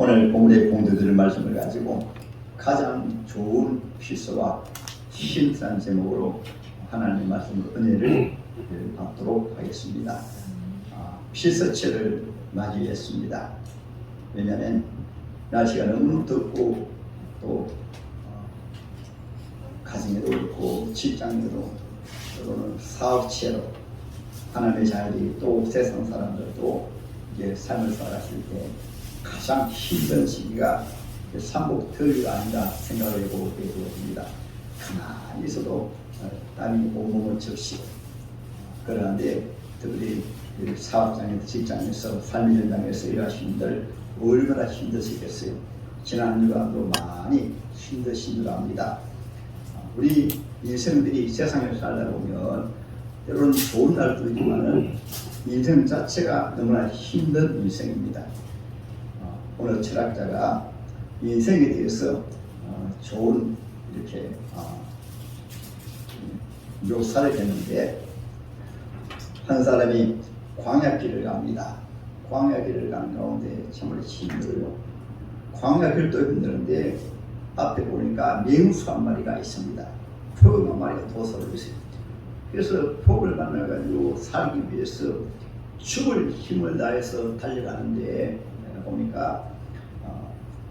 오늘 본문의 공도들의 말씀을 가지고 가장 좋은 필서와 신선한 제목으로 하나님의 말씀으로 은혜를 받도록 하겠습니다. 필서철을 맞이했습니다. 왜냐하면 날씨가 너무 덥고 또 가정에도 그렇고 직장에도 또는 사업체로 하나님의 자녀들이 또 세상 사람들도 이제 삶을 살아갔을 때 가장 힘든 시기가 삼복더위가 아닌가 생각을 해보게 되었습니다. 가만히 있어도 땀이 온몸을 적시고 그러는데 특히 사업장에서 직장에서 삶의 현장에서 일하시는 분들 얼마나 힘드시겠어요. 지난 한 주간도 많이 힘드신 줄 압니다. 우리 인생들이 세상에 살다 보면 때로는 좋은 날도 있지만은 인생 자체가 너무나 힘든 인생입니다. 오늘 철학자가 인생에 대해서 좋은 이렇게 묘사를 했는데 한 사람이 광야길을 갑니다. 광야길을 가는 가운데 정말 힘들어요. 광야길도 힘드는데 앞에 보니까 맹수 한 마리가 있습니다. 표 한 마리가 도서를 있어요. 그래서 복을 만나가지고 살기 위해서 죽을 힘을 다해서 달려가는데 보니까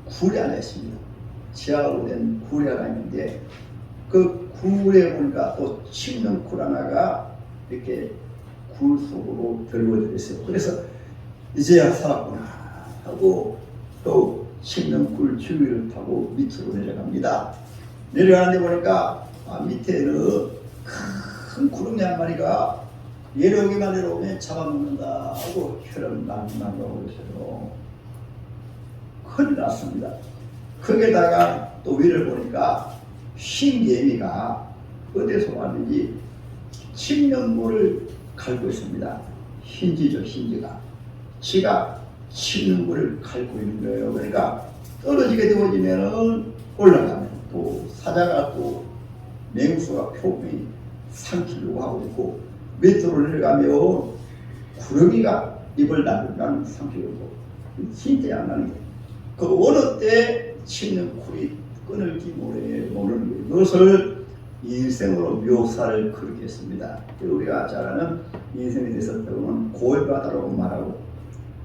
굴이 하나 있습니다. 지하로 된 굴이 하나 있는데 그 굴에 보니까 또 씹는 굴 하나가 이렇게 굴 속으로 들어져 있어요. 그래서 이제야 살았구나 하고 또 씹는 굴 주위를 타고 밑으로 내려갑니다. 내려가는데 보니까 밑에는 큰 구름이 한 마리가 내려오기만 내려오면 잡아먹는다 하고 혀를 날라고 있어요. 큰일 났습니다. 거기에다가 또 위를 보니까 흰개미가 어디서 왔는지 칡는 갈고 있습니다. 흰지죠, 흰지가. 지가 칡는 물을 갈고 있는 거예요. 그러니까 떨어지게 되어지면은 올라가면 또 사자가 또 맹수가 표면이 삼키려고 하고 있고 밑으로 내려가면 구렁이가 입을 나누면 삼키려고 진짜 안 나는 거예요. 그 어느 때 치는 굴이 끊을지 모르는 거예요. 그것을 인생으로 묘사를 그렇게 했습니다. 우리가 잘 아는 인생에 대해서 때로는 고해바다라고 말하고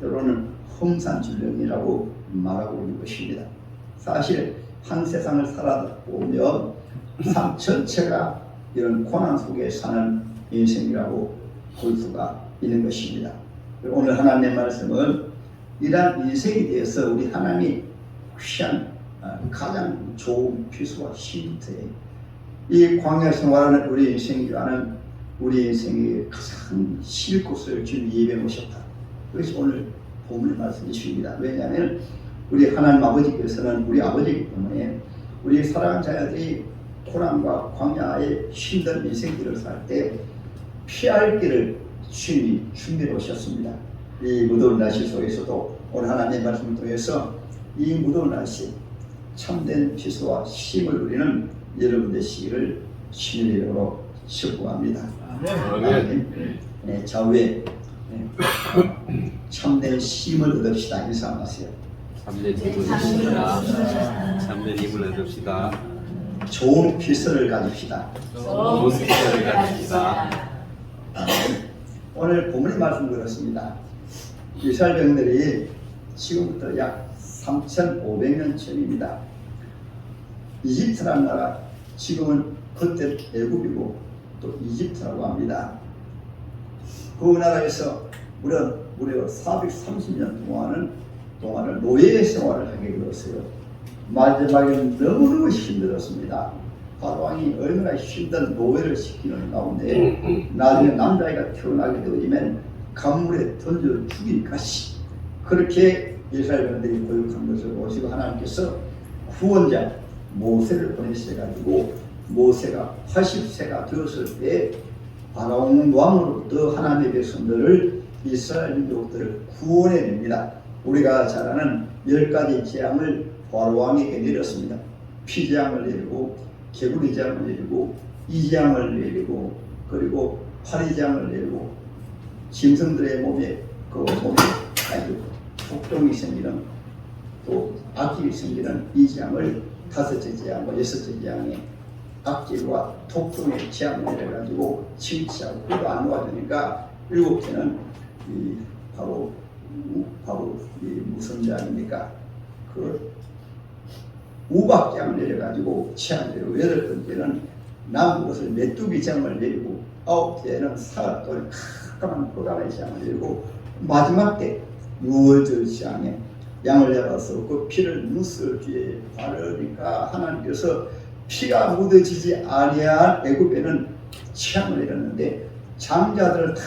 때로는 험산줄령이라고 말하고 있는 것입니다. 사실 한 세상을 살아보면 삶 전체가 이런 고난 속에 사는 인생이라고 볼 수가 있는 것입니다. 오늘 하나님의 말씀은 이러한 인생에 대해서 우리 하나님이 귀한 가장 좋은 필수와 힌트에 이 광야 생활하는 우리 인생이라는 우리 인생의 가장 쉴 곳을 주님 예배해 오셨다. 그것이 오늘 본문의 말씀이십니다. 왜냐하면 우리 하나님 아버지께서는 우리 아버지이기 때문에 우리 사랑하는 자녀들이 고난과 광야의 힘든 인생길을 살 때 피할 길을 주님이 준비해 오셨습니다. 이 무더운 날씨 속에서도 오늘 하나님의 말씀을 통해서 이 무더운 날씨 참된 피서와 힘을 누리는 여러분 되시기를 주님의 이름으로 축복합니다. 네, 좌우에 참된 힘을 얻읍시다. 인사하세요. 참된 힘을 얻읍시다. 참된 힘을 얻읍시다. 좋은 필서를 가집시다. 좋은 필서를 가집시다. 오늘 본문의 말씀 그렇습니다. 이스라엘 백성들이 지금부터 약 3,500년 전입니다. 이집트라는 나라, 지금은 그때 애굽이고 또 이집트라고 합니다. 그 나라에서 무려 430년 동안을 노예 생활을 하게 되었어요. 마지막에는 너무너무 힘들었습니다. 바로왕이 얼마나 힘든 노예를 시키는 가운데 나중에 남자아이가 태어나게 되어지면 강물에 던져 죽일까지 그렇게 이스라엘 백성들이 고육한 것을 보시고 하나님께서 구원자 모세를 보내셔가지고 모세가 80세가 되었을 때 바로왕 왕으로부터 하나님의 백성들을 이스라엘 민족들을 구원해냅니다. 우리가 잘 아는 10가지 재앙을 바로왕에게 내렸습니다. 피재앙을 내리고 개구리재앙을 내리고 이재앙을 내리고 그리고 파리재앙을 내리고 짐승들의 몸에 아주 폭동이 생기는 또 악질이 생기는 이 재앙을 다섯째 재앙과 여섯째 재앙에 악질과 독성의 재앙을 내려가지고 치유치하고 그래도 안 놓아주니까 일곱째는 이 바로 이 무슨 재앙입니까? 그 우박장을 내려가지고 치안 내리고 여덟 번째는 남은 것을 메뚜기 장을 내리고 아홉째는 사흘동안 깜깜한 흑암의 장을 내리고 마지막 때 유월절 장에 양을 잡아서 그 피를 눈슬 뒤에 바르니까 하나님께서 피가 묻어지지 아니한 애굽에는 치안을 내렸는데 장자들을 다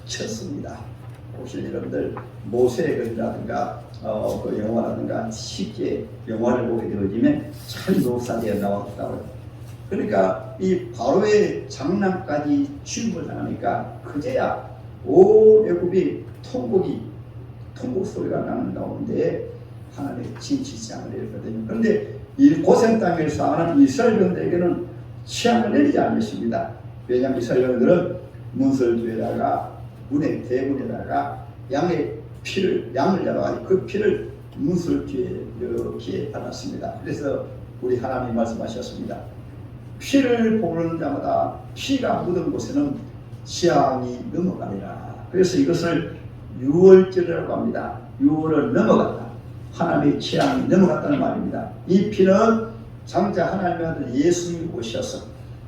쳤습니다. 혹시 여러분들 모세글이라든가 그 영화라든가 쉽게 영화를 보게 되어지면 참 묘사되어 나왔다고요. 그러니까 이 바로의 장난까지 취급을 당하니까 그제야 온 애굽이 통곡 소리가 나는 가운데 하나님의 진치장을 내렸거든요. 그런데 이 고센 땅에서 사는 이스라엘 백성들에게는 치안을 내리지 않으십니다. 왜냐하면 이스라엘 백성들은 문설주에다가 문의 대문에다가 양을 잡아가지고 그 피를 문술 뒤에 이렇게 받았습니다. 그래서 우리 하나님이 말씀하셨습니다. 피를 보는 자마다 피가 묻은 곳에는 재앙이 넘어가리라. 그래서 이것을 유월절이라고 합니다. 유월을 넘어갔다. 하나님의 재앙이 넘어갔다는 말입니다. 이 피는 장자 하나님의 아들 예수님이 오셔서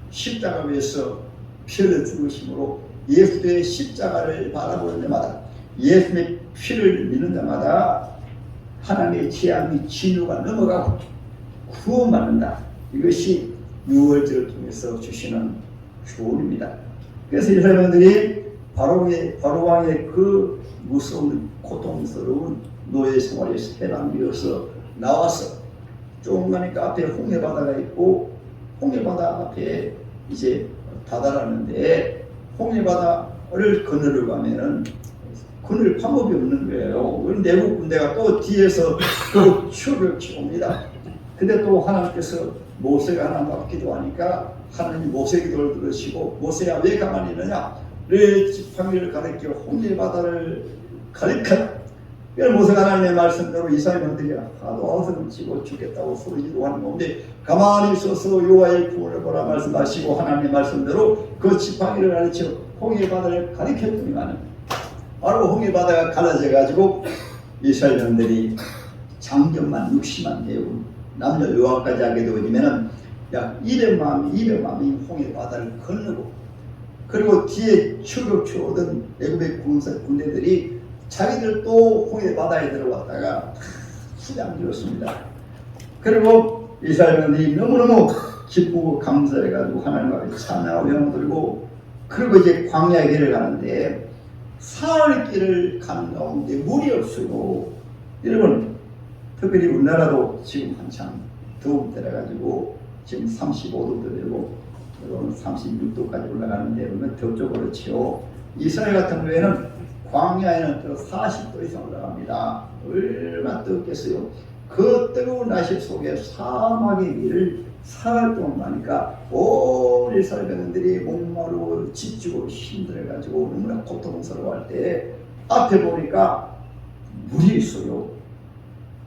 십자가 위에서 피를 죽으심으로 예수의 십자가를 바라보는 데마다 예수의 피를 믿는 자마다 하나님의 재앙이 진노가 넘어가고 구원받는다. 이것이 유월절을 통해서 주시는 교훈입니다. 그래서 이 사람들이 바로왕의 그 무서운 고통스러운 노예 생활에서 해방되어서 나와서 조금 가니까 앞에 홍해바다가 있고 홍해바다 앞에 이제 바다라는데 홍해바다를 건너러 가면은 건널 방법이 없는 거예요. 내국 군대가 또 뒤에서 또 추격을 치옵니다. 근데 또 하나님께서 모세가 하나님 기도하니까 하나님 모세 기도를 들으시고 모세야 왜 가만히 있느냐? 내 지팡이를 가리켜 홍해바다를 가리켜라. 그래서 모세가 하나님의 말씀대로 이스라엘들이 하도 어서 치고 죽겠다고 소리지고 하는 건데 가만히 있어서 여호와의 구원을 보라 말씀하시고 하나님의 말씀대로 그 지팡이를 가리쳐 홍해바다를 가리켰더니만 바로 홍해바다가 갈라져 가지고 이스라엘들이 장정만 60만 대우 남녀 여호와까지 하게 되어지면은 약 200만이 홍해바다를 건너고 그리고 뒤에 추격추오던 애굽의 군대들이 자기들 또 홍해바다에 들어왔다가 수장되었습니다. 그리고 이스라엘들이 너무너무 기쁘고 감사해가지고 하나님 앞에 찬양하고 영광 돌리고 그리고 이제 광야의 길을 가는데 사흘 길을 가는 가운데 물이 없어요. 여러분 특별히 우리나라도 지금 한참 더운 때라 가지고 지금 35도도 되고 여러분 36도까지 올라가는데 그러면 더 쪽으로 치요. 이스라엘 같은 경우에는 광야에는 또 40도 이상 올라갑니다. 얼마나 뜨겁겠어요. 그 뜨거운 날씨 속에 사막의 길을 사흘 동안 가니까 온 이스라엘 백성들이 목마르고 지치고 힘들어가지고 너무나 고통스러워할 때 앞에 보니까 물이 있어요.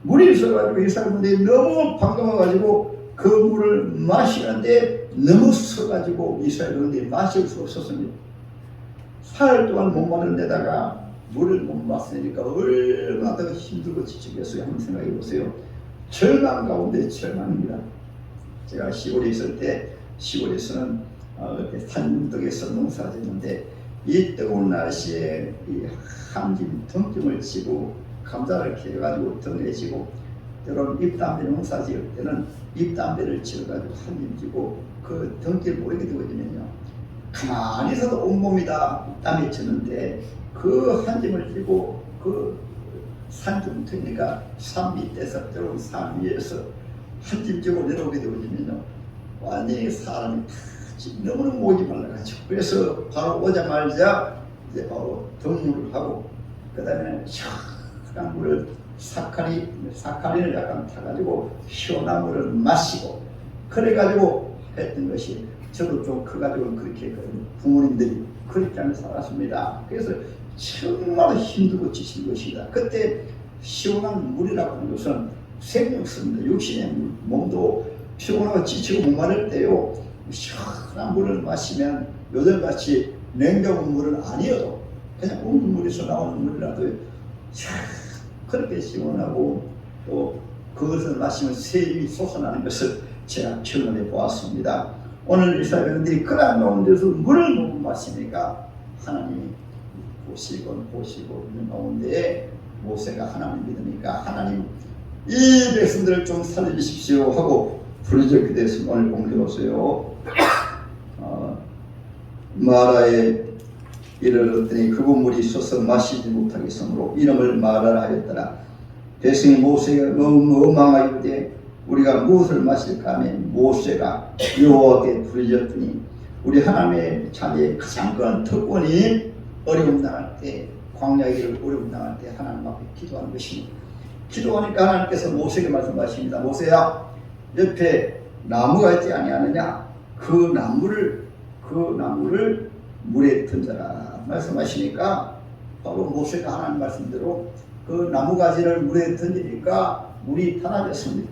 물이 있어가지고 이스라엘 백성들이 너무 반가워가지고 그 물을 마시는데 너무 써가지고 이스라엘 백성들이 마실 수 없었습니다. 사흘 동안 못 마는 데다가 물을 못 마시니까 얼마나 더 힘들고 지치겠어요. 한번 생각해 보세요. 절망 가운데 절망입니다. 제가 시골에 있을 때 시골에서는 산중턱에서 농사 짓는데 이 뜨거운 날씨에 이 한짐 등짐을 치고 감자를 캐가지고 등에 지고 여러분 잎담배 농사 지을 때는 잎담배를 치어가지고 한짐 지고 그 등길 모이게 되거든요. 가만히 있어도 온몸이 다 땀이 치는데 그 한 짐을 들고 그 산중턱이니까 산 밑에서 들어온 산 위에서 한 짐 지고 내려오게 되거든요. 완전히 사람이 다 너무너무 목이 말라가지고 그래서 바로 오자마자 이제 바로 등물을 하고 그 다음에 시원한 물을 사카린을 약간 타가지고 시원한 물을 마시고 그래가지고 했던 것이 저도 좀 커가지고 그렇게 했거든요. 부모님들이 그렇게 하며 살았습니다. 그래서 정말 힘들고 지친 것이다. 그때 시원한 물이라고 하는 것은 생명수입니다. 육신의 몸도 피곤하고 지치고 목마를 때요, 시원한 물을 마시면 요즘같이 냉겨운 물은 아니어도 그냥 우물물에서 나오는 물이라도 그렇게 시원하고 또 그것을 마시면 세임이 솟아나는 것을 제가 경험해 보았습니다. 오늘 이스라엘인들이 그러한 가운데서 물을 못 마시니까 하나님이 보시고 있는 가운데 모세가 하나님 믿으니까 하나님 이 백성들을 좀 살려주십시오 하고 부르짖게 됐으면 오늘 공개로서요. 마라에 이르렀더니 그곳 물이 있어서 마시지 못하겠으므로 이름을 마라라 하였더라. 백성이 모세가 너무 망하였되 우리가 무엇을 마실까 하면 모세가 여호와께 부르짖었더니 우리 하나님의 자녀의 가장 큰 특권이 어려움 당할 때, 광야 길을 어려움 당할 때 하나님 앞에 기도하는 것입니다. 기도하니까 하나님께서 모세에게 말씀하십니다. 모세야, 옆에 나무가 있지 아니하느냐? 그 나무를 물에 던져라 말씀하시니까 바로 모세가 하나님 말씀대로 그 나무가지를 물에 던지니까 물이 달아졌습니다.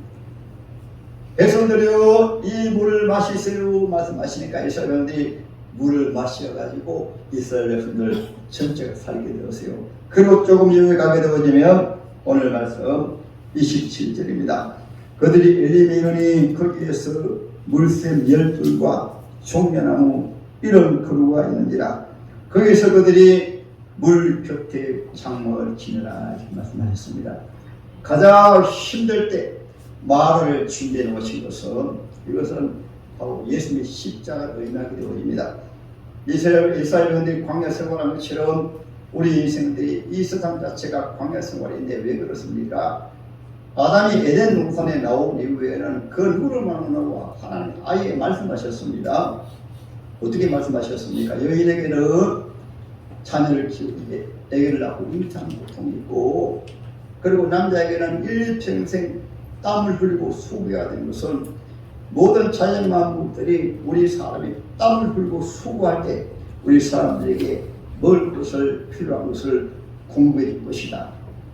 백성들이요, 이 물을 마시세요 말씀하시니까 이스라엘 백성들이 물을 마셔가지고 이스라엘 백성들 전체가 살게 되었어요. 그리고 조금 이후에 가게 되어지면 오늘 말씀 27절입니다. 그들이 엘림에 이르니 거기에서 물샘 12과 종려나무 이런 그루가 있는지라 거기서 그들이 물 곁에 장막을 지내라 이렇게 말씀하셨습니다. 가장 힘들 때 말을 준비해 놓으신 것은 이것은 바로 예수님의 십자가를 의미하게 되어집니다. 이스라엘 백성들이 광야 생활하는 것처럼 우리 인생들이 이 세상 자체가 광야 생활인데 왜 그렇습니까? 아담이 에덴 동산에 나온 이후에는 그 누구를 만나고 하나님 아예 말씀하셨습니다. 어떻게 말씀하셨습니까? 여인에게는 자녀를 키우기에 아기를 낳고 임창 고통이 있고, 그리고 남자에게는 일평생 땀을 흘리고 수고해야 되는 것은 모든 자연 만물들이 우리 사람이 땀을 흘리고 수고할 때 우리 사람들에게 먹을 것을 필요한 것을 공부해 줄 것이다.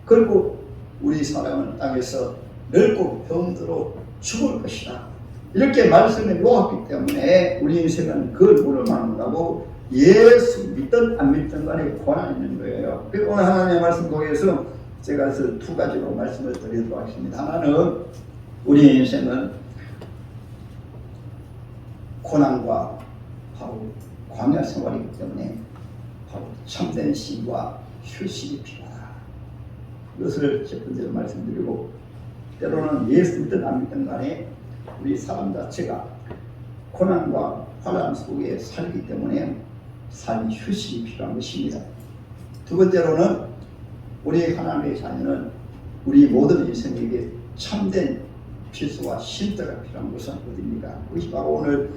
그리고 우리 사람은 땅에서 늙고 병들어 죽을 것이다. 이렇게 말씀해 놓았기 때문에 우리 인생은 그 누구를 만나고 예수 믿든 안 믿든 간에 권한이 있는 거예요. 그리고 오늘 하나님의 말씀 거기에서 제가 두 가지로 말씀을 드리도록 하겠습니다. 하나는 우리 인생은 고난과 바로 광야 생활이기 때문에 바로 참된 쉼과 휴식이 필요하다. 이것을 첫 번째로 말씀드리고, 때로는 예수 믿든 안 믿든 간에 우리 사람 자체가 고난과 환난 속에 살기 때문에 삶 휴식이 필요한 것입니다. 두 번째로는 우리 하나님의 자녀는 우리 모든 인생에게 참된 필수와 쉼터가 필요한 것은 어디입니까? 그것이 바로 오늘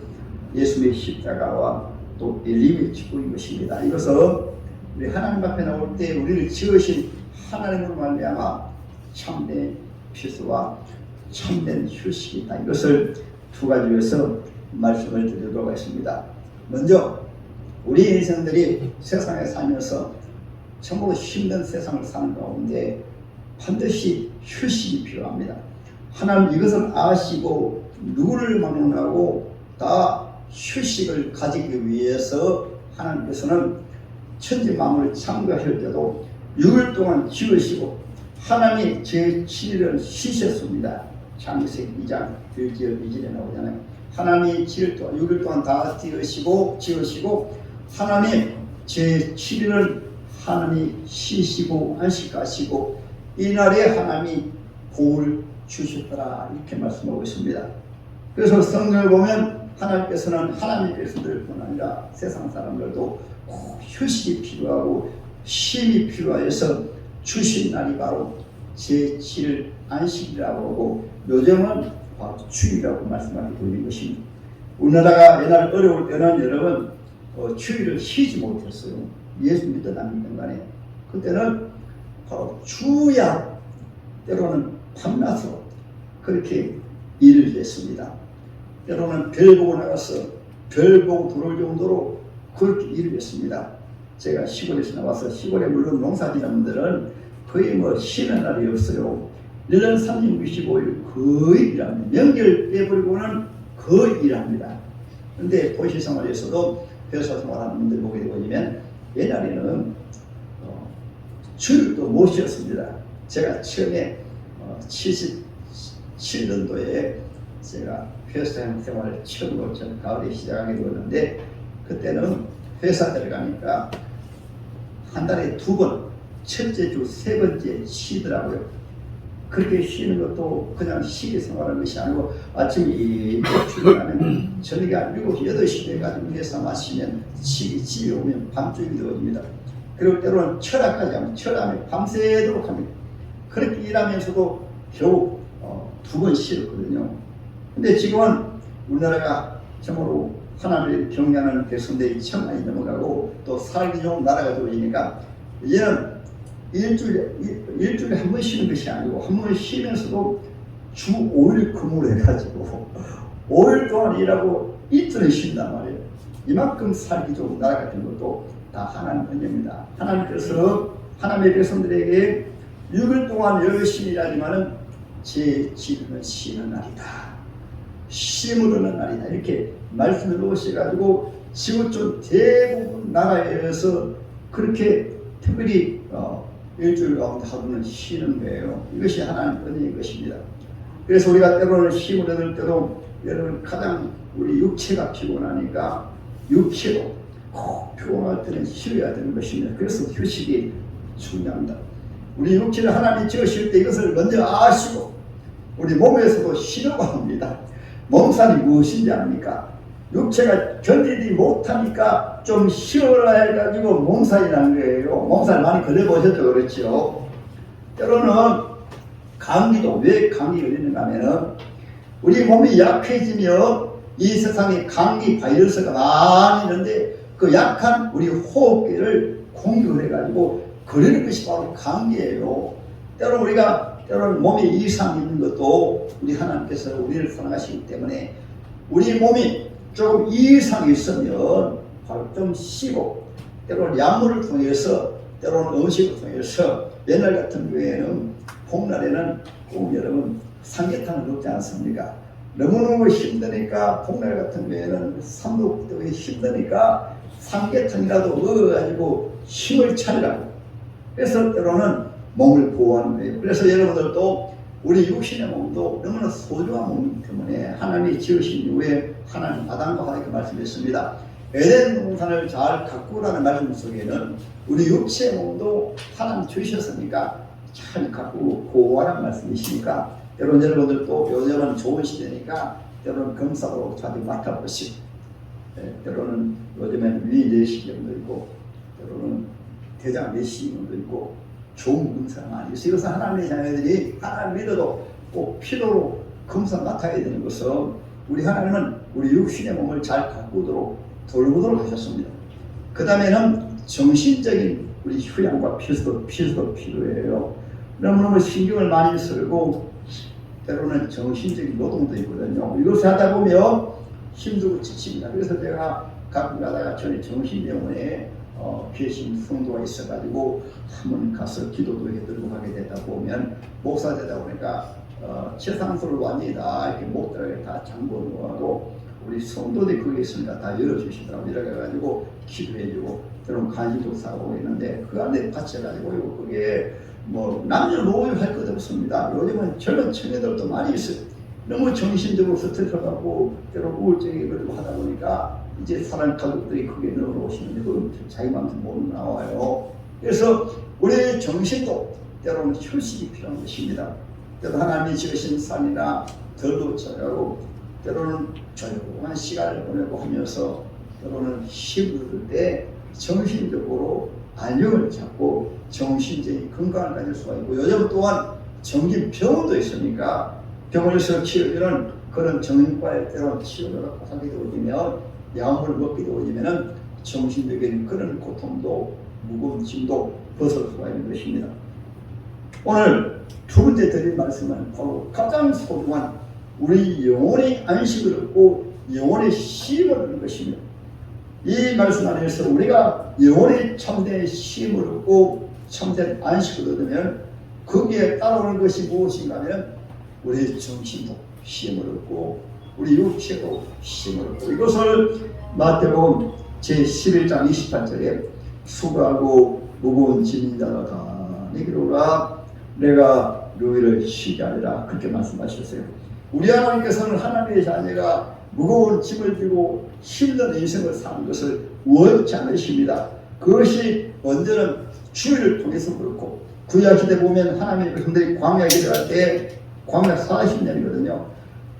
예수님의 십자가와 또 엘림의 축복인 것입니다. 이것은 우리 하나님 앞에 나올 때 우리를 지으신 하나님으로 말미암아 참된 필수와 참된 휴식이 있다. 이것을 두 가지에서 말씀을 드리도록 하겠습니다. 먼저 우리 인생들이 세상에 살면서 전부 힘든 세상을 사는 가운데 반드시 휴식이 필요합니다. 하나님 이것을 아시고 누구를 만나고 다 휴식을 가지기 위해서 하나님께서는 천지 만물을 창조하실 때도 6일 동안 지으시고 하나님이 제7일을 쉬셨습니다. 창세기 2장 1절 2절에 나오잖아요. 하나님이 6일 동안 다 지으시고 하나님 제7일은 하나님이 쉬시고 안식하시고 이날에 하나님이 복을 주셨더라 이렇게 말씀하고 있습니다. 그래서 성경을 보면 하나님께서는 하나님의 백성들뿐 아니라 세상 사람들도 꼭 휴식이 필요하고 쉼이 필요해서 주신 날이 바로 제7일 안식이라고 하고 요즘은 바로 주일이라고 말씀하게 되는 것입니다. 우리나라가 옛날 어려울 때는 여러분 주일을 쉬지 못했어요. 예수 믿든 안 믿든 간에 그때는 바로 주야 때로는 밤낮으로 그렇게 일을 했습니다. 때로는 별 보고 나가서 별 보고 들어올 정도로 그렇게 일을 했습니다. 제가 시골에서 나와서 시골에 물론 농사 지는 분들은 거의 뭐 쉬는 날이 없어요. 1년 365일 거의 일합니다. 명절 빼버리고는 거의 일합니다. 그런데 도시 생활에서도 회사 생활하는 분들 보게 되면 옛날에는 주일도 못 쉬었습니다. 제가 처음에 77년도에 제가 회사 생활을 처음으로 가을에 시작하게 되었는데, 그때는 회사 들어가니까 한 달에 2번, 첫째 주 3번째 쉬더라고요. 그렇게 쉬는 것도 그냥 쉬게 생활하는 것이 아니고, 아침에 일찍 출근하면 저녁에 한 7시, 8시 돼가지고 회사 마치면 집에 오면 밤중이 되어집니다. 그리고 때로는 철학까지 하면 철학에 밤새도록 합니다. 그렇게 일하면서도 겨우 2번 쉬었거든요. 근데 지금은 우리나라가 참으로 하나님을 경외하는 백성들이 천만이 넘어가고 또 살기 좋은 나라가 되어지니까 이제는 일주일에 한 번 쉬는 것이 아니고 한 번 쉬면서도 주 5일 근무를 해가지고 5일 동안 일하고 이틀을 쉰단 말이에요. 이만큼 살기 좋은 나라 같은 것도 다 하나님 은혜입니다. 하나님께서 하나님의 백성들에게 6일 동안 열심히 일하지만은 제 집은 쉬는 날이다, 쉼을 얻는 날이다, 이렇게 말씀을 놓으셔가지고 지구촌 대부분 나라에서 그렇게 특별히 일주일 가운데 하루는 쉬는 거예요. 이것이 하나님 은혜인 것입니다. 그래서 우리가 때로는 쉼을 얻을 때도 여러분 가장 우리 육체가 피곤하니까 육체로 꼭 피곤할 때는 쉬어야 되는 것입니다. 그래서 휴식이 중요합니다. 우리 육체를 하나님이 지으실 때 이것을 먼저 아시고 우리 몸에서도 쉬려고 합니다. 몸살이 무엇인지 압니까? 육체가 견디지 못하니까 좀 쉬어라 해가지고 몸살이 나는 거예요. 몸살 많이 걸려보셨죠? 그렇죠? 때로는 감기도 왜 감기 걸리는가 하면은 우리 몸이 약해지면 이 세상에 감기 바이러스가 많이 있는데 그 약한 우리 호흡기를 공격을 해가지고 걸리는 것이 바로 감기예요. 때로는 몸에 이상이 있는 것도 우리 하나님께서 우리를 사랑하시기 때문에 우리 몸이 조금 이상이 있으면 바로 좀 쉬고, 때로는 약물을 통해서, 때로는 음식을 통해서, 옛날 같은 경우에는 복날에는 꼭 여러분 삼계탕을 먹지 않습니까? 너무너무 힘드니까 복날 같은 경우에는 삼도 때문에 힘드니까 삼계탕이라도 먹어가지고 힘을 차리라고. 그래서 때로는 몸을 보호하는 거예요. 그래서 여러분들도 우리 육신의 몸도 너무나 소중한 몸이기 때문에 하나님이 지으신 이후에 하나님 아담과 하나님께 말씀했습니다. 에덴 동산을 잘 가꾸라는 말씀 속에는 우리 육체의 몸도 하나님 주셨으니까 잘 가꾸고 보호하라는 말씀이시니까, 때로는 여러분들도 요즘은 좋은 시대니까 때로는 검사로 자주 맡아보시고, 때로는 요즘에는 위 내시경도 있고 때로는 대장 내시경도 있고 좋은 검사가 많이 있어요. 그래서 하나님의 자녀들이 하나님 믿어도 꼭 필요로 검사 맡아야 되는 것은 우리 하나님은 우리 육신의 몸을 잘 가꾸도록 돌보도록 하셨습니다. 그 다음에는 정신적인 우리 휴양과 필수도 필요해요. 너무너무 신경을 많이 쓰고 때로는 정신적인 노동도 있거든요. 이것을 하다 보면 힘들고 지칩니다. 그래서 제가 가끔 가다가 전에 정신병원에 계신 성도가 있어가지고 한번 가서 기도도 해드리고 하게 되다 보면 목사 되다 보니까 최상수를 완전히 다 이렇게 못 들어가게 다 잠궈놓고 우리 성도들이 거기 있으니까 다 열어주시더라고요. 이래가지고 기도해주고 때로는 간식도 사고 있는데 그 안에 갇혀가지고 그게 뭐 남녀노소 할 것 없습니다. 요즘은 젊은 청년들도 많이 있어요. 너무 정신적으로 스트레스 받고 때로 우울증이 걸리고 하다 보니까 이제 사람 가족들이 크게 넣어오시는데 그 자기 마음대로 못 나와요. 그래서 우리 정신도 때로는 휴식이 필요한 것입니다. 때로 하나님이 지으신 삶이나 덜도 저하고 때로는 조용한 시간을 보내고 하면서 때로는 힘들 때 정신적으로 안정을 잡고 정신적인 건강을 가질 수가 있고, 요즘 또한 정신병원도 있으니까 병원에서 치료되는 그런 정신과에 때로 치료를 하게 되어지면 약물을 먹게 되어지면 정신적인 그런 고통도 무거운 짐도 벗을 수가 있는 것입니다. 오늘 두 번째 드릴 말씀은 바로 가장 소중한 우리 영혼의 안식을 얻고 영혼의 쉼을 얻는 것입니다. 이 말씀 안에서 우리가 영혼의 참된 쉼을 얻고 참된 안식을 얻으면 거기에 따라오는 것이 무엇인가 하면 우리 정신도 힘을 얻고 우리 육체도 힘을 얻고 이것을 마태복음 제11장 28절에 수고하고 무거운 짐진 자가 다 내게로 오라 내가 너희를 쉬게 하리라 그렇게 말씀하셨어요. 우리 하나님께서는 하나님의 자녀가 무거운 짐을 지고 힘든 인생을 사는 것을 원치 않으십니다. 그것이 언제는 주의를 통해서 그렇고 구약시대 보면 하나님의 백성들이 광야 길을 갈 때 광야 40년이거든요.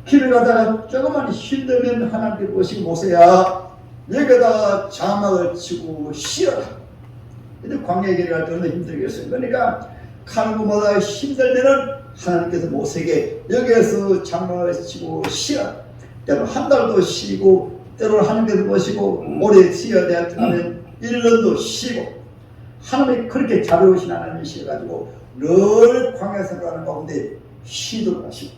길을 가다가 조금만 힘들면 하나님께 보시고 모세야 여기다 장막을 치고 쉬어라. 근데 광야 길을 갈 때 얼마나 힘들겠어요. 그러니까 가는 곳마다 힘들면은 하나님께서 모세에게 여기에서 장막을 치고 쉬어라. 때로 한 달도 쉬고 때로는 하나님께서 보시고 오래 쉬어야 되면 1년도 쉬고 하나님이 그렇게 자비로우신 하나님이셔가지고 늘 광야 생활하는 가운데 쉬도록 하시고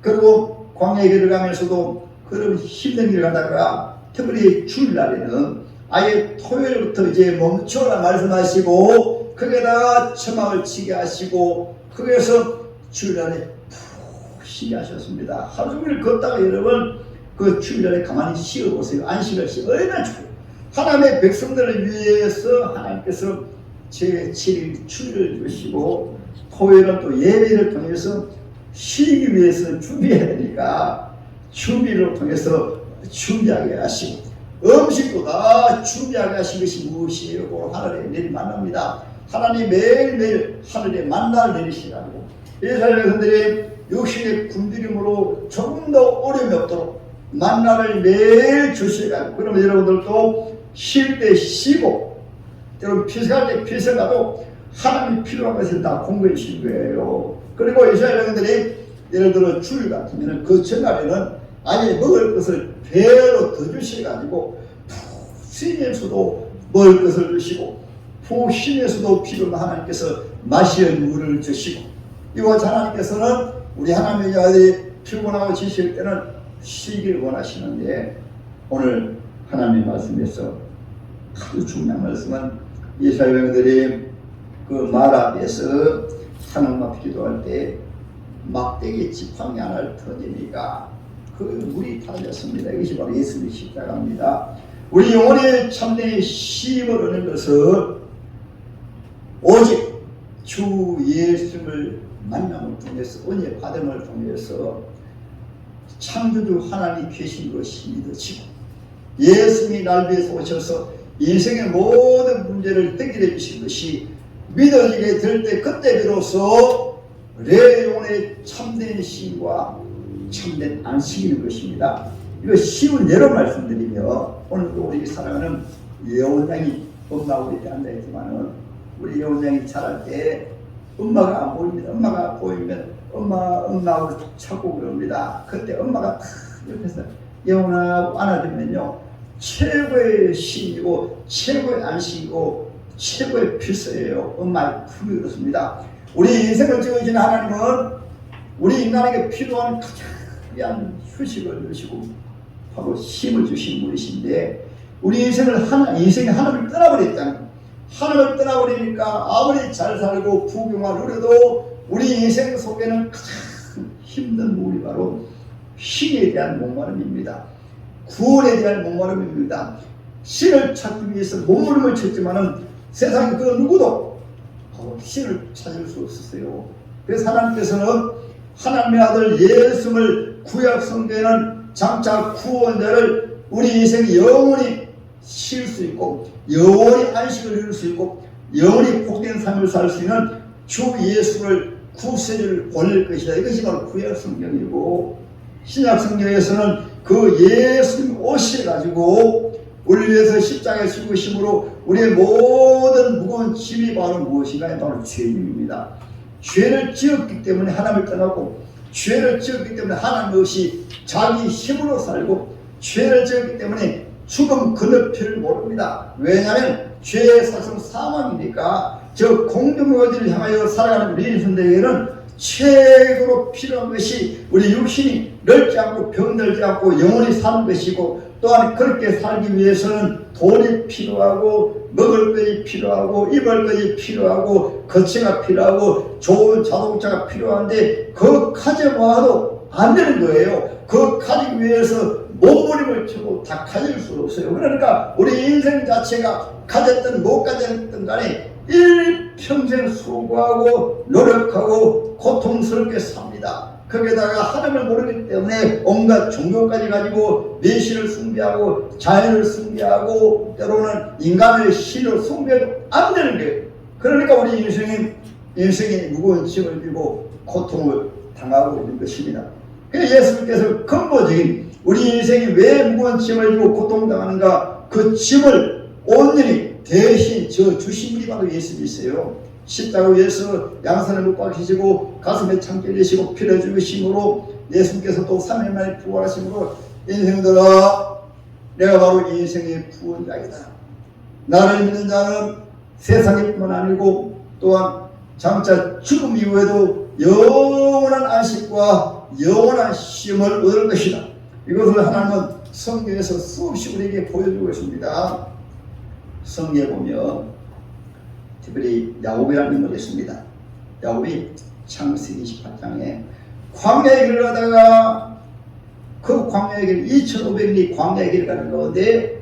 그리고 광야의 길을 가면서도 그런 힘든 길을 가다가 특별히 주일날에는 아예 토요일부터 이제 멈춰라 말씀하시고 거기에다가 처막을 치게 하시고 거기에서 주일날에 푹 쉬게 하셨습니다. 하루 종일 걷다가 여러분 그 주일날에 가만히 쉬어보세요. 안식을 쉬어 얼마나 좋아요. 하나님의 백성들을 위해서 하나님께서 제7일 주일을 주시고 토요일은 또 예배를 통해서 쉬기 위해서 준비해야 되니까 준비를 통해서 준비하게 하시고 음식도 다 준비하게 하신 것이 무엇이에요? 하늘에 내리 만납니다. 하나님 매일매일 하늘에 만나를 내리시라고 이스라엘 백성들이 육신의 굶주림으로 조금 더 어려움이 없도록 만나를 매일 주시라고 그러면 여러분들도 쉴 때 쉬고 여러분 피서갈 때 피서가도 하나님이 필요한 것을 다 공부해 주신 거예요. 그리고 이스라엘 백성들이 예를 들어 주일 같으면 그 전날에는 아예 먹을 것을 배로 더 주셔가지고 푹 쉬면서도 먹을 것을 주시고 푹 쉬면서도 필요한 하나님께서 마실 물을 주시고 이와 하나님께서는 우리 하나님의 아들이 피곤하고 지칠 때는 쉬기를 원하시는데 오늘 하나님의 말씀에서 아주 중요한 말씀은 이스라엘 백성들이 그 마라에서 하나님 앞에 기도할 때 막대기 지팡이 하나를 던지니까 그 물이 달렸습니다. 이것이 바로 예수님의 십자가입니다. 우리 영혼의 참된 쉼을 얻는 것은 오직 주 예수를 만남을 통해서 은혜 받음을 통해서 창조주 하나님이 계신 것이 믿어지고 예수님이 날 위해서 오셔서 인생의 모든 문제를 해결해 주신 것이 믿어지게 될 때 그때 비로소 내 영혼의 참된 쉼과 참된 안식이 있는 것입니다. 이거 쉬운 예로 말씀드리며 오늘도 우리 사랑하는 예원장이 엄마 우리 때 앉아있지만은 우리 예원장이 자랄 때 엄마가 안 보입니다. 엄마가 보이면 엄마하고 찾고 그럽니다. 그때 엄마가 탁 옆에서 예원하고 안아주면요 최고의 쉼이고 최고의 안식이고 최고의 필수예요. 엄마의 품이 그렇습니다. 우리 인생을 지으신 하나님은 우리 인간에게 필요한 가장 귀한 휴식을 주시고 바로 쉼을 주신 분이신데 우리 인생의 하나님을 떠나버렸잖아요. 하나님을 떠나버리니까 아무리 잘 살고 부귀만 누려도 우리 인생 속에는 가장 힘든 무엇이 바로 쉼에 대한 목마름입니다. 구원에 대한 목마름입니다. 신을 찾기 위해서 몸부림을 쳤지만은 세상 그 누구도 신을 찾을 수 없었어요. 그래서 하나님께서는 하나님의 아들 예수를 구약 성경에는 장차 구원자를 우리 인생 영원히 쉴 수 있고 영원히 안식을 이룰 수 있고 영원히 복된 삶을 살 수 있는 주 예수를 구세주를 보낼 것이다. 이것이 바로 구약 성경이고 신약 성경에서는 그 예수님 오셔가지고 우리 위해서 십자가에 죽으심으로 우리의 모든 무거운 짐이 바로 무엇인가? 바로 죄입니다. 죄를 지었기 때문에 하나님을 떠나고 죄를 지었기 때문에 하나님 없이 자기 힘으로 살고 죄를 지었기 때문에 죽음 그늘피를 모릅니다. 왜냐하면 죄의 사성 사망이니까 저 공중의 어디를 향하여 살아가는 우리 인생들에게는 최고로 필요한 것이 우리 육신이 늙지 않고 병들지 않고 영원히 사는 것이고, 또한 그렇게 살기 위해서는 돈이 필요하고 먹을 것이 필요하고 입을 것이 필요하고 거처가 필요하고 좋은 자동차가 필요한데 그거 가져와도 안 되는 거예요. 그거 가지기 위해서 몸부림을 치고 다 가질 수 없어요. 그러니까 우리 인생 자체가 가졌든 못 가졌든 간에 일평생 수고하고 노력하고 고통스럽게 삽니다. 거기에다가 하나님을 모르기 때문에 온갖 종교까지 가지고 매신을 숭배하고 자연을 숭배하고 때로는 인간의 신을 숭배해도 안 되는 거예요. 그러니까 우리 인생이 무거운 짐을 지고 고통을 당하고 있는 것입니다. 그래서 예수님께서 근본적인 우리 인생이 왜 무거운 짐을 지고 고통당하는가, 그 짐을 온전히 대신 져 주신 분이 바로 예수님이세요. 십자가 위에서 양산을 못 박히시고 가슴에 창 찔리시고 피를 죽으심으로 예수님께서 또 3일 만에 부활하심으로 인생들아, 내가 바로 인생의 구원자이다. 나를 믿는 자는 세상일 뿐만 아니고 또한 장차 죽음 이후에도 영원한 안식과 영원한 쉼을 얻을 것이다. 이것을 하나님은 성경에서 수없이 우리에게 보여주고 있습니다. 성경에 보면 특별히 야곱이라는 인물이 있습니다. 야곱이 창세기 28장에 광야의 길을 가다가 그 광야의 길 2500리 광야의 길을 가는 가운데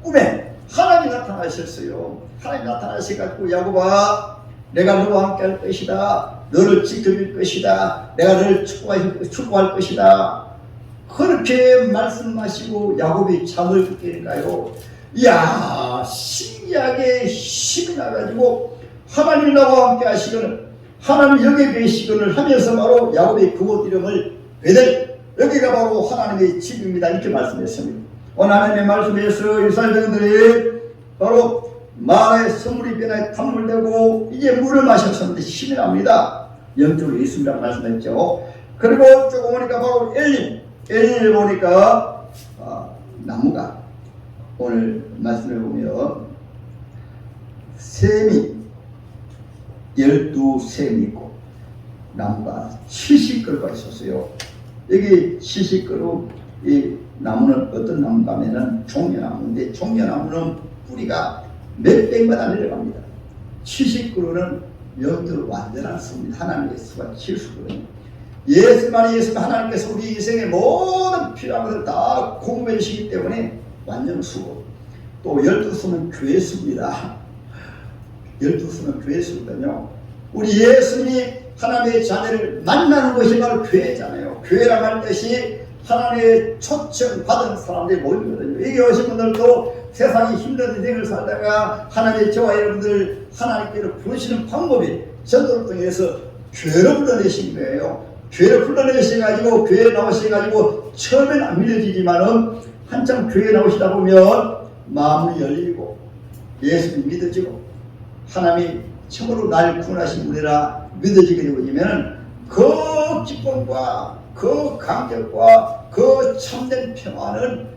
꿈에 하나님이 나타나셨어요. 하나님이 나타나셔가지고 야곱아, 내가 너와 함께 할 것이다. 너를 지켜줄 것이다. 내가 너를 축복할 것이다. 그렇게 말씀하시고 야곱이 잠을 깨니까요, 이야, 신기하게 힘이 나가지고 하나님 나와 함께 하시거늘, 하나님 여기 계시거늘 하면서 바로 야곱의 그곳 이름을 베델, 여기가 바로 하나님의 집입니다. 이렇게 말씀했습니다. 오늘 하나님의 말씀에서 이스라엘들이 바로 만의 선물이 변화에 탐물되고 이제 물을 마셨었는데 힘이 납니다. 영적으로 예수님이라고 말씀했죠. 그리고 조금 보니까 바로 엘린을 보니까 나무가, 오늘 말씀을 보면 샘이 12샘이 있고 나무가 70그루가 있었어요. 여기 70그루, 이 나무는 어떤 나무가 하면은 종려나무인데, 종려나무는 뿌리가 몇백마다 내려갑니다. 70그루는 영적으로 완전한 수입니다. 하나님의 수가 70그루거든요. 예수만이 예수는 하나님께서 우리 인생의 모든 필요한 것을 다 공급해 주시기 때문에 완전 수고. 또 12수는 교회 수입니다. 12수는 교회 수거든요. 우리 예수님이 하나님의 자녀를 만나는 것이 바로 교회잖아요. 교회란 할 것이 하나님의 초청받은 사람들이 모이거든요. 여기 오신 분들도 세상이 힘든 인생을 살다가 하나님의 저와 여러분들 하나님께로 부르시는 방법이 전도를 통해서 교회로 불러내신 거예요. 교회를 불러내셔가지고 교회에 나오셔가지고 처음엔 안 믿어지지만은 한참 교회에 나오시다 보면 마음이 열리고 예수님 믿어지고 하나님이 참으로 날 구원하신 분이라 믿어지게 되면 그 기쁨과 그 감격과 그 참된 평안은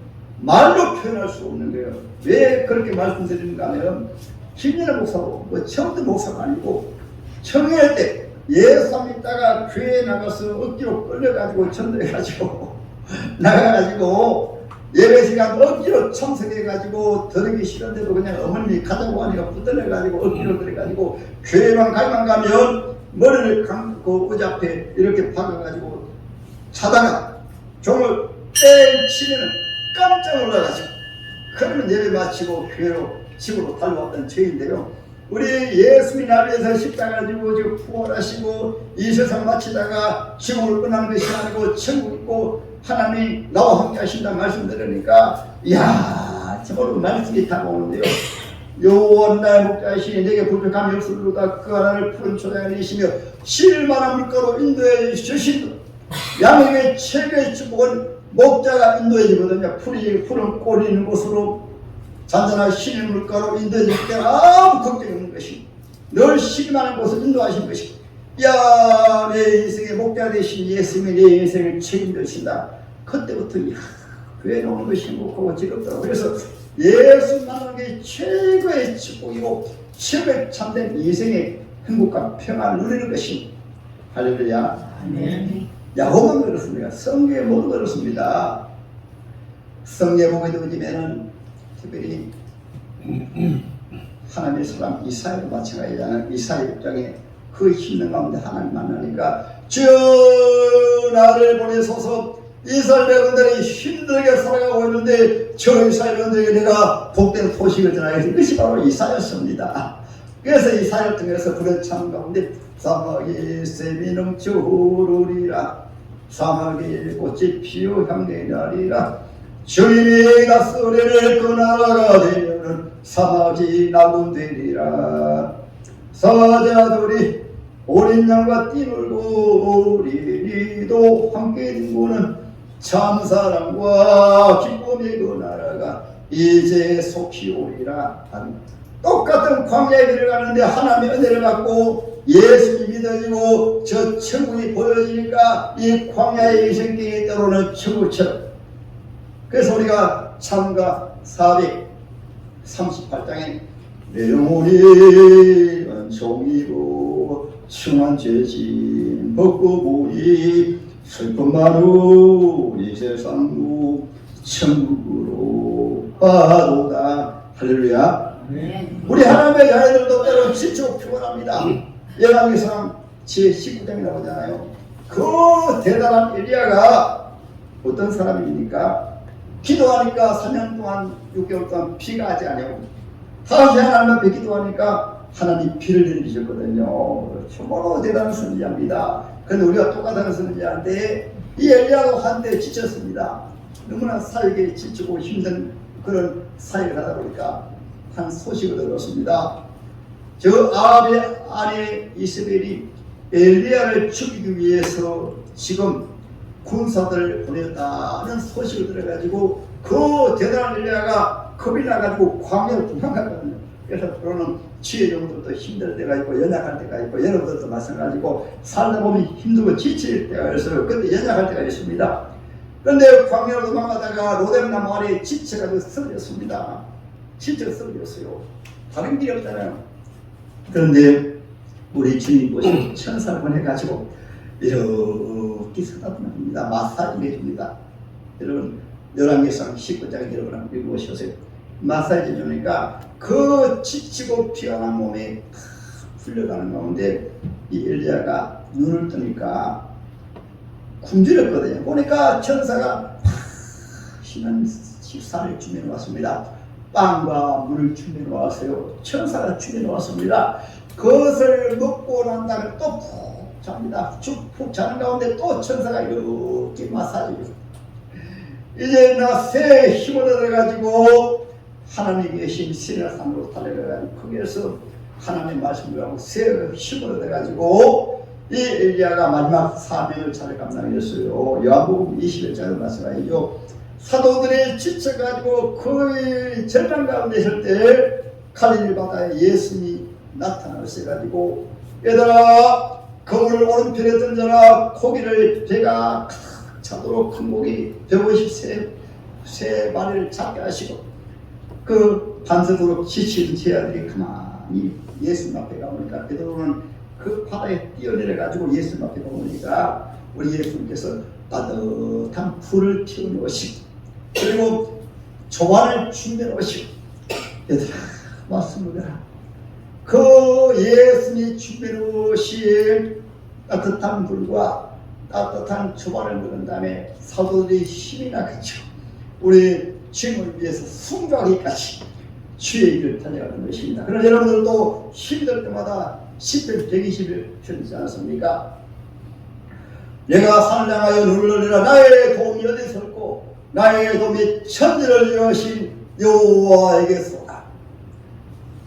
말로 표현할 수 없는 거예요. 왜 그렇게 말씀드리는가 하면, 김연아 목사도 처음부터 목사가 아니고 청년일 때 예수 믿다가 교회에 나가서 억지로 끌려가지고 전도해가지고 나가가지고 예배 시간 억지로 참석해가지고 들으기 싫은데도 그냥 어머님이 가자고 하니까 붙들려가지고 억지로 들어가지고 교회만 가면 머리를 감고 의자 앞에 이렇게 박아가지고 자다가 종을 땡 치면은 깜짝 놀라가지고, 그러면 예배 마치고 교회로 집으로 달려왔던 저인데요. 우리 예수님이 나를 위해서 십자가를 지고 지금 부활하시고 이 세상 마치다가 지옥을 떠나는 것이 아니고 천국 있고 하나님이 나와 함께 하신다 말씀 들으니까, 이야, 정말로 말씀이 다가오는데요. 요한나의 목자이시니 내게 부족함이 없으로다 그 하나를 푸른 초장에 내시며 실만한 물가로 인도해 주신 양에게 최고의 축복은 목자가 인도해 주거든요. 푸른 꼴이 있는 곳으로 잔잔한 신의 물가로 인도해 줄 때 아무 걱정이 없는 것이, 늘 실만한 곳을 인도하신 것이, 야, 내 인생의 목자 되신 예수님이 내 인생을 책임져주신다. 그때부터 교회에 오는 것이 행복하고 즐겁더라고요. 그래서 예수 만나는 게 최고의 축복이고 최고의 참된 인생의 행복과 평안을 누리는 것입니다. 할렐루야. 아멘. 야곱은 그렇습니다. 성경에 모두 그렇습니다. 성경에 보게 되면은 특별히 하나님의 사람 이사야도 마찬가지잖아요. 이사야 입장에 그 힘든 가운데 하나님 만나니까 주여 나를 보내소서. 이스라엘 백성들이 힘들게 살아가고 있는데 저 이스라엘 백성들에게 내가 복된 소식을 전하겠습니다. 이것이 바로 이사야였습니다. 그래서 이사야를 통해서 그런 참 가운데 사막에 샘이 넘쳐 흐르리라. 사막에 꽃이 피어 향기 나리라. 주님이 다스리를 그 나라가 되면은 사막이 낙원되리라. 사자들이 어린 양과 띠물고 어린이도 함께 둥고는 참사랑과 기쁨의 그 나라가 이제 속히 오리라. 똑같은 광야의 길을 가는데 하나님의 은혜를 받고 예수님이 믿어지고 저 천국이 보여지니까 이 광야의 인생길이 때로는 천국처럼. 그래서 우리가 찬가 438장에 내 영혼이 은총이고 충한 죄진 벗고 보니 슬픔 많은 이 세상도 천국으로 가도다. 할렐루야. 우리 하나님의 자녀들도 때로 지치고 피곤합니다. 열왕기상 제19장이라고 하잖아요. 그 대단한 엘리야가 어떤 사람입니까? 기도하니까 3년 동안 6개월 동안 비가 하지 않아요. 다시 하나님 앞에 기도하니까 하나님 비를 내리셨거든요. 정말로 대단한 선지자입니다. 그런데 우리가 똑같은 선지자인데 이 엘리야도 한때 지쳤습니다. 너무나 사역에 지치고 힘든 그런 사역을 하다 보니까 한 소식을 들었습니다. 저 아합의 아내 이세벨이 엘리야를 죽이기 위해서 지금 군사들을 보냈다는 소식을 들어가지고 그 대단한 엘리야가 겁이 나가지고 광야로 도망갔거든요. 그래서 그러는 지혜 정도도 힘들 때가 있고 연약할 때가 있고 여러분들도 마찬가지고 살다 보면 힘들고 지칠 때가 있어요. 그때 연약할 때가 있습니다. 그런데 광야로 도망가다가 로뎀나무 아래에 지쳐가지고 쓰러졌습니다. 지쳐 쓰러졌어요. 다른 길이 없잖아요. 그런데 우리 주님 보시고 천사를 보내가지고 이렇게 쓰다듬습니다. 마사지를 해줍니다. 여러분 열왕기상 19장 여러분 한번 읽어보셔서 마사지 해주니까 그 지치고 피어난 몸이 다 풀려가는 가운데 이 엘리야가 눈을 뜨니까 굶주렸거든요. 보니까 천사가 신한 식사를 준비해 왔습니다. 빵과 물을 준비해 왔어요. 천사가 준비해 왔습니다. 그것을 먹고 난 다음에 또 푹 잡니다. 푹 자는 가운데 또 천사가 이렇게 마사지해요. 이제 나 새 힘을 얻어가지고 하나님 계신 시내산으로 달려가가지고 거기에서 하나님 말씀을 하고 새 힘을 얻어가지고 이 엘리야가 마지막 사명을 잘 감당했어요. 요한복음 21장을 말씀하죠. 사도들이 지쳐가지고 거의 절망 가운데 있을 때 갈릴리 바다에 예수님이 나타나셔가지고 얘들아 거울을 오른편에 던져라. 고기를 배가 가득 차도록 큰 고기 150세 마리를 잡게 하시고 그 밤새도록 지친 제자들이 가만히 예수님 앞에 가보니까 베드로는 그 바다에 뛰어내려가지고 예수님 앞에 가보니까 우리 예수님께서 따뜻한 불을 피워놓으시고 그리고 조반을 준비해 놓으시고 얘들아 왔습니다. 그 예수님이 준비해 놓으신 따뜻한 불과 따뜻한 조반을 먹은 다음에 사도들이 힘이 나겠죠. 우리 주님을 위해서 순종하기까지 주의 일을 달려가는 것입니다. 그러나 여러분들도 힘들 때마다 10편 120을 펴지 않습니까? 내가 산을 향하여 눈을 올리라. 나의 도움이 어디서 있고 나의 도움이 천지를 지으신 여호와에게서다.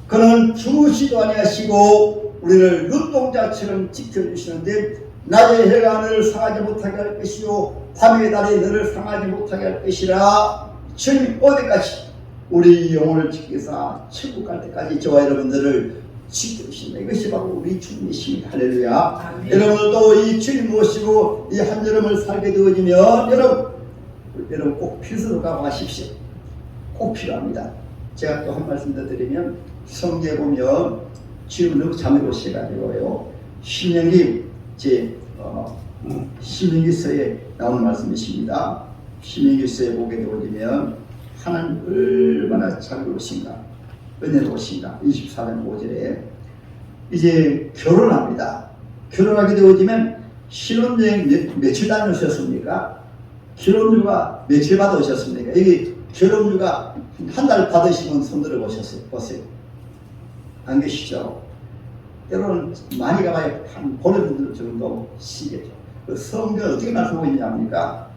그는 주무시도 아니하시고 우리를 눈동자처럼 지켜주시는데 낮에 해가 너를 상하지 못하게 할 것이요 밤의 달이 너를 상하지 못하게 할 것이라. 주님 어디까지 우리 영혼을 지키사 천국 갈 때까지 저와 여러분들을 지켜주신다. 이것이 바로 우리 주님이십니다. 할렐루야. 여러분들도 이 주님 모시고 이 한여름을 살게 되어지면 여러분 꼭 필수로 각오하십시오. 꼭 필요합니다. 제가 또 한 말씀 더 드리면 성경에 보면 주님 너무 자매로 시가지고요. 신령님 제 시민기서에 나오는 말씀이십니다. 시민기서에 보게 되어지면 하나님 얼마나 자비로우신가, 은혜로우신가. 24장 5절에 이제 결혼합니다. 결혼하게 되어지면 신혼여행 며칠 다녀오셨습니까? 결혼료가 며칠 받아오셨습니까? 여기 결혼료가 한 달 받으시면 손들어 보세요. 안 계시죠? 때로는 많이 가봐야 한 보름 정도 시겠죠. 그 성경 어떻게 말씀하고 있냐니까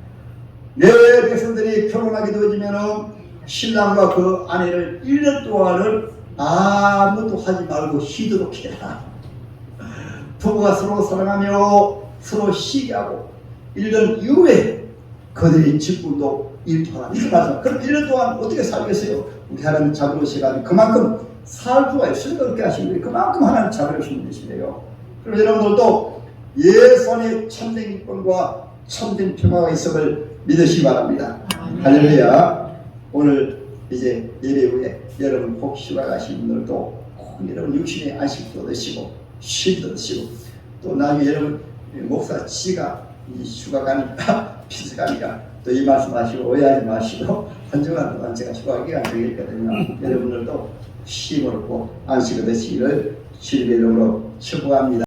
내 백성들이 결혼하게 되어지면 신랑과 그 아내를 1년 동안을 아무것도 하지 말고 쉬도록 해라. 부부가 서로 사랑하며 서로 쉬게 하고 1년 이후에 그들이 직분도 일터하라. 이렇게 말씀. 그럼 1년 동안 어떻게 살겠어요? 우리 하나님 자비로우시가 그만큼 살 수가 있으니까 그렇게 하신 거예요. 그만큼 하나님 자비로우신 분이시래요. 그럼 여러분들도 예수 안에 참된 기쁨과 참된 평화가 있음을 믿으시기 바랍니다. 할렐루야. 오늘 이제 예배 후에 여러분 꼭 휴가 가신 분들도 꼭 여러분 육신의 안식도 얻으시고 쉼도 얻으시고 또 나중에 여러분 목사 지가 이 휴가 가니까 피서 가니까 또 이 말씀 하시고 오해하지 마시고 한 주간 동안 제가 휴가 기간 되겠거든요. 여러분들도 쉼을 얻고 안식을 얻으시기를 주님의 이름으로 축복합니다.